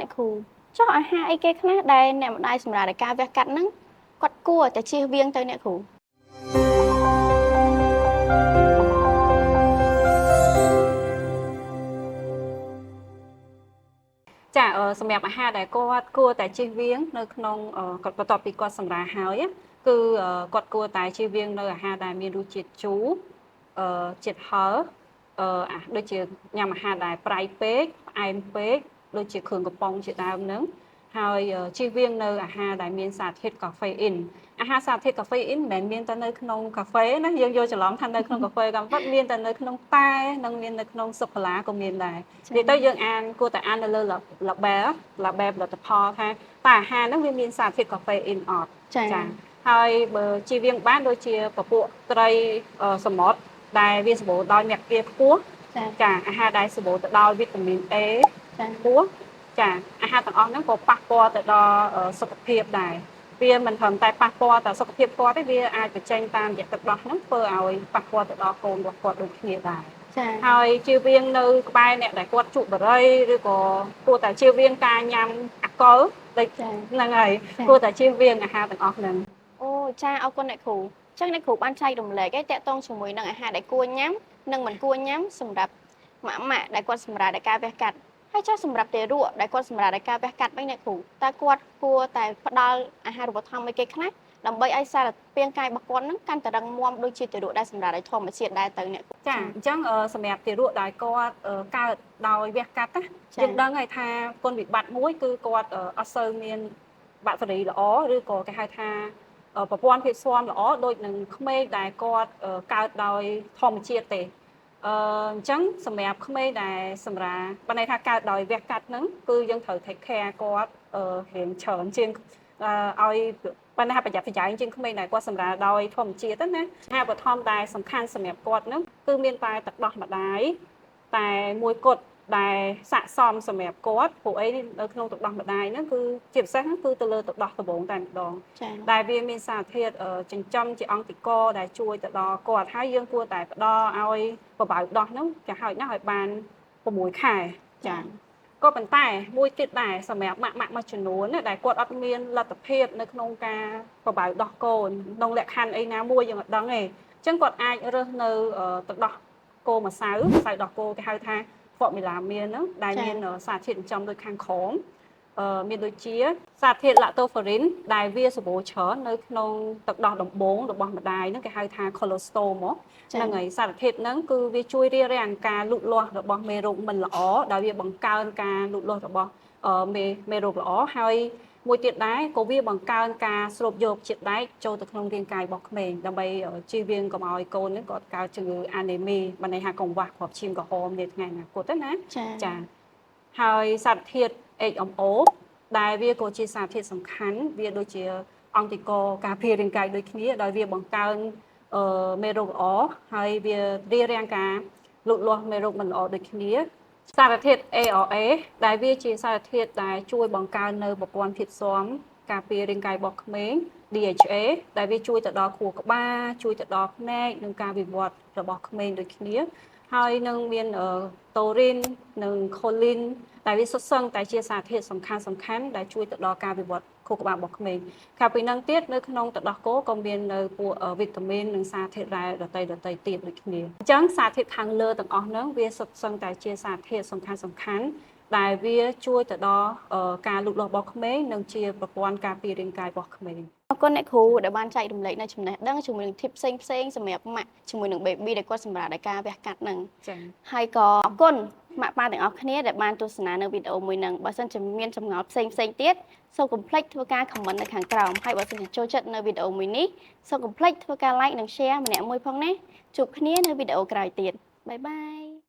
អ្នកគ្រូចុះអាហារអីគេខ្លះដែលអ្នកម្ដាយសម្រាប់ឲ្យការវះកាត់ហ្នឹងគាត់គួរតែជៀសវាងទៅអ្នកគ្រូចាសម្រាប់អាហារដែលគាត់គួរតែជៀសវាងនៅក្នុងគាត់បន្ទាប់ពីគាត់សម្រាលហើយគឺគាត់គួរតែជៀសវាងនៅអាហារដែលមានរសជាតិជូរជាតិហឹរដូចជាញ៉ាំអាហារដែលប្រៃពេកផ្អែមពេកដូចជាគ្រឿងកំប៉ុងជាដើមហ្នឹងហើយជៀសវាងនៅអាហារដែលមានសារធាតុកាហ្វេអ៊ីនអាហារសារធាតុកាហ្វេអ៊ីនមិនមែនមានតែនៅក្នុងកាហ្វេណាយើងយកច្រឡំថានៅក្នុងកាហ្វេកម្មពិតមានតែនៅក្នុងតែនិងមាននៅក្នុងសូកូឡាក៏មានដែរនិយាយទៅយើងគួរតែអាននៅលើ label ផលិតផលថាតើអាហារហ្នឹងវាមានសារធាតុកាហ្វេអ៊ីនអត់ចា៎ហើយបើជៀសវាងបានដូចជាពពួកត្រីសមុទ្រដែលវាសម្បូរដោយមាគ្គាខ្ពស់ចាអាហារដែលសម្បូរទៅដោយវីតាមីន A ខ្ពស់ចាអាហារទាំងអស់ហ្នឹងក៏ប៉ះពាល់ទៅដល់សុខភាពដែរវាមិនត្រឹមតែប៉ះពាល់តែសុខភាពគាត់ទេវាអាចបញ្ចេញតាមរយៈទឹកដោះហ្នឹងធ្វើឲ្យប៉ះពាល់ទៅដល់កូនរបស់គាត់ដូចគ្នាដែរចាហើយជៀសវាងនៅក្បែរអ្នកដែលគាត់ជក់បារីឬក៏គួរតែជៀសវាងការញ៉ាំអាល់កុលដូចហ្នឹងហើយគួរតែជៀសវាងអាហារទាំងអស់ហ្នឹងអូចាអរគុណអ្នកគ្រូអញ្ចឹងអ្នកគ្រូបានចែករំលែកឯតាក់ទងជាមួយនឹងអាហារដែលគួរញ៉ាំនិងមិនគួរញ៉ាំសម្រាប់ម៉ាក់ដែលគាត់សម្រាប់ដល់ការវះកាត់ហើយចុះសម្រាប់ទារកដែលគាត់សម្រាប់ដល់ការវះកាត់វិញអ្នកគ្រូតើគាត់គួរតែផ្ដល់អាហារូបត្ថម្ភអីគេខ្លះដើម្បីឲ្យសារពាង្គកាយរបស់គាត់នឹងកាន់តែរឹងមាំដូចជាទារកដែលសម្រាប់ឲ្យធម្មជាតិដែរទៅអ្នកចាអញ្ចឹងសម្រាប់ទារកដែលគាត់កើតដោយវះកាត់ណាយើងដឹងហើយថាគុណវិបត្តិមួយគឺគាត់អត់សូវមានបាក់តេរីល្អឬក៏គេហៅថាប្រព័ន្ធភាពស៊ាំល្អដូចនឹងក្មេងដែលគាត់កើតដោយធម្មជាតិទេអញ្ចឹងសម្រាប់ក្មេងដែលសម្រាប់បានន័យថាកើតដោយវះកាត់ហ្នឹងគឺយើងត្រូវ take care គាត់រៀងច្រើនជាងឲ្យបញ្ហាប្រយ័ត្នប្រយែងជាងក្មេងដែលគាត់សម្រាប់ដោយធម្មជាតិណាអាហារបឋមដែលសំខាន់សម្រាប់គាត់ហ្នឹងគឺមានតែទឹកដោះម្ដាយតែមួយគត់ដែលស័ក្តិសមសម្រាប់គាត់ព្រោះអីនៅក្នុងទឹកដោះម្ដាយហ្នឹងគឺជាពិសេសហ្នឹងគឺទៅលើទឹកដោះដំបូងតែម្ដងដែលវាមានសារធាតុចិញ្ចឹមជាអង្គតិកដែលជួយទៅដល់គាត់ហើយយើងគួរតែផ្ដល់ឲ្យប្របើកដោះហ្នឹងចាស់ហើយណាស់ឲ្យបាន6ខែចា៎ក៏ប៉ុន្តែមួយទៀតដែរសម្រាប់ម៉ាក់មួយចំនួនដែលគាត់អត់មានលទ្ធភាពនៅក្នុងការប្របើកដោះកូនក្នុងលក្ខខណ្ឌអីណាមួយយើងអត់ដឹងទេអញ្ចឹងគាត់អាចរើសនៅទឹកដោះគោម្សៅដោះគោគេហៅថា formula មានហ្នឹងដែលមានសារធាតុចិញ្ចឹមដូចខាងក្រោមមានដូចជាសារធាតុ lactoferrin ដែលវាសម្បូរច្រើននៅក្នុងទឹកដោះដំបូងរបស់ម្ដាយហ្នឹងគេហៅថា colostrum ហ្នឹងហើយសារធាតុហ្នឹងគឺវាជួយរារាំងការលូតលាស់របស់មេរោគមិនល្អដោយវាបង្កើនការលូតលាស់របស់មេរោគល្អហើយមួយទៀតដែរក៏វាបង្កើនការស្រូបយកជាតិដែកចូលទៅក្នុងរាងកាយរបស់ក្មេងដើម្បីជៀសវាងកុំឲ្យកូនហ្នឹងគាត់កើតជំងឺអានេមីបានន័យថាកង្វះគ្រាប់ឈាមក្រហមនាថ្ងៃអនាគតណាចា៎ហើយសារធាតុ HMO ដែលវាក៏ជាសារធាតុសំខាន់វាដូចជាអង្គតិកការពាររាងកាយដូចគ្នាដោយវាបង្កើនមេរោគល្អហើយវារារាំងការលូតលាស់មេរោគមិនល្អដូចគ្នាសារធាតុ ARA ដែលវាជាសារធាតុដែលជួយបង្កើននៅប្រព័ន្ធភាពស៊ាំការពាររាងកាយរបស់ក្មេង DHA ដែលវាជួយទៅដល់ខួរក្បាលជួយទៅដល់ភ្នែកនិងការវិវត្តរបស់ក្មេងដូចគ្នាហើយនឹងមានតូរីននិងខូលីនដែលវាសុទ្ធសឹងតែជាសារធាតុសំខាន់ដែលជួយទៅដល់ការវិវត្តខួរក្បាលរបស់ក្មេងក្រៅពីនឹងទៀតនៅក្នុងទឹកដោះគោក៏មាននៅពួកវីតាមីននិងសារធាតុរ៉ែដតៃទៀតដូចគ្នាអញ្ចឹងសារធាតុខាងលើទាំងអស់ហ្នឹងវាសុទ្ធសឹងតែជាសារធាតុសំខាន់ដែលវាជួយទៅដល់ការលូតលាស់របស់ក្មេងនិងជាប្រព័ន្ធការពាររាងកាយរបស់ក្មេងអរគុណអ្នកគ្រូដែលបានចែករំលែកនៅចំណេះដឹងជាមួយនឹង tip ផ្សេងសម្រាប់ម៉ាក់ជាមួយនឹង baby ដែលគាត់សម្រាប់ដល់ការវះកាត់ហ្នឹងចា៎ហើយក៏អរគុណម៉ាក់ប៉ាទាំងអស់គ្នាដែលបានទស្សនានៅវីដេអូមួយហ្នឹងបើសិនជាមានចម្ងល់ផ្សេងទៀតសូមកុំភ្លេចធ្វើការ comment នៅខាងក្រោមហើយបើសិនជាចូលចិត្តនៅវីដេអូមួយនេះសូមកុំភ្លេចធ្វើការ like និង share ម្នាក់មួយផងណាជួបគ្នានៅវីដេអូក្រោយទៀតបាយបាយ